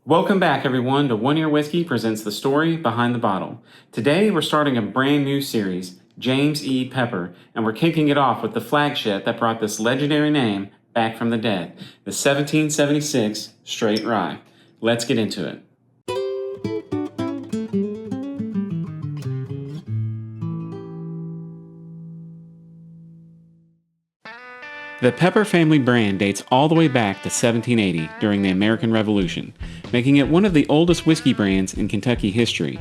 Welcome back, everyone, to One Year Whiskey presents the story behind the bottle. Today, we're starting a brand new series, James E. Pepper, and we're kicking it off with the flagship that brought this legendary name back from the dead, the 1776 Straight Rye. Let's get into it. The Pepper family brand dates all the way back to 1780 during the American Revolution, making it one of the oldest whiskey brands in Kentucky history.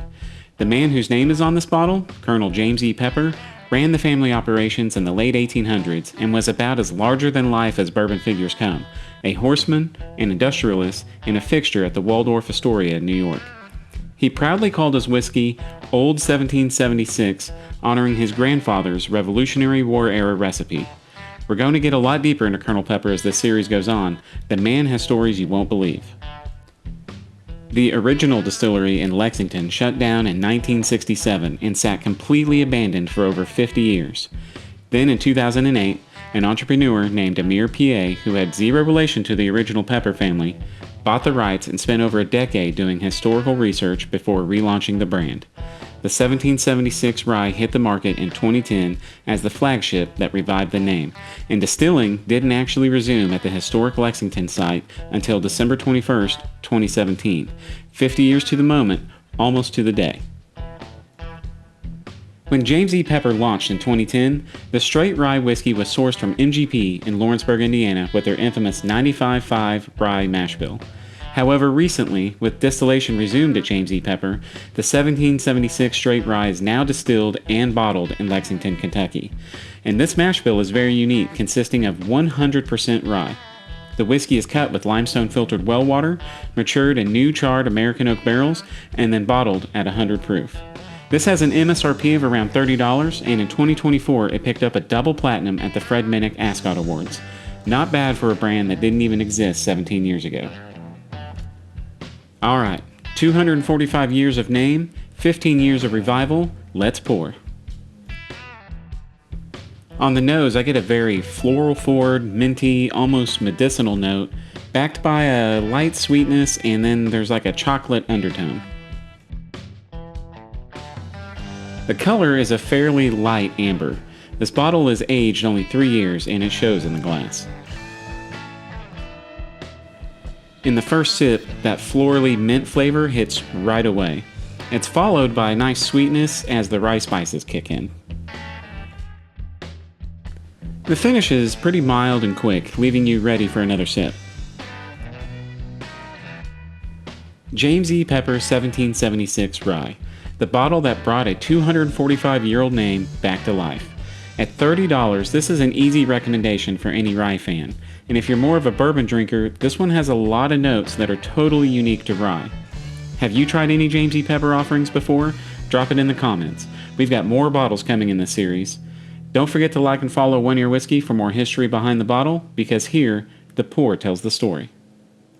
The man whose name is on this bottle, Colonel James E. Pepper, ran the family operations in the late 1800s and was about as larger than life as bourbon figures come, a horseman, an industrialist, and a fixture at the Waldorf Astoria in New York. He proudly called his whiskey Old 1776, honoring his grandfather's Revolutionary War-era recipe. We're going to get a lot deeper into Colonel Pepper as this series goes on. The man has stories you won't believe. The original distillery in Lexington shut down in 1967 and sat completely abandoned for over 50 years. Then in 2008, an entrepreneur named Amir P.A., who had zero relation to the original Pepper family, bought the rights and spent over a decade doing historical research before relaunching the brand. The 1776 rye hit the market in 2010 as the flagship that revived the name, and distilling didn't actually resume at the historic Lexington site until December 21st, 2017, 50 years to the moment, almost to the day. When James E. Pepper launched in 2010, the Straight Rye Whiskey was sourced from MGP in Lawrenceburg, Indiana with their infamous 95.5 rye mashbill. However, recently, with distillation resumed at James E. Pepper, the 1776 Straight Rye is now distilled and bottled in Lexington, Kentucky. And this mash bill is very unique, consisting of 100% rye. The whiskey is cut with limestone filtered well water, matured in new charred American oak barrels, and then bottled at 100 proof. This has an MSRP of around $30, and in 2024 it picked up a double platinum at the Fred Minnick Ascot Awards. Not bad for a brand that didn't even exist 17 years ago. Alright, 245 years of name, 15 years of revival, let's pour. On the nose, I get a very floral forward, minty, almost medicinal note, backed by a light sweetness, and then there's like a chocolate undertone. The color is a fairly light amber. This bottle is aged only 3 years and it shows in the glass. In the first sip, that florally mint flavor hits right away. It's followed by a nice sweetness as the rye spices kick in. The finish is pretty mild and quick, leaving you ready for another sip. James E. Pepper 1776 Rye, the bottle that brought a 245-year-old name back to life. At $30, this is an easy recommendation for any rye fan. And if you're more of a bourbon drinker, this one has a lot of notes that are totally unique to rye. Have you tried any James E. Pepper offerings before? Drop it in the comments. We've got more bottles coming in this series. Don't forget to like and follow One Year Whiskey for more history behind the bottle, because here, the pour tells the story.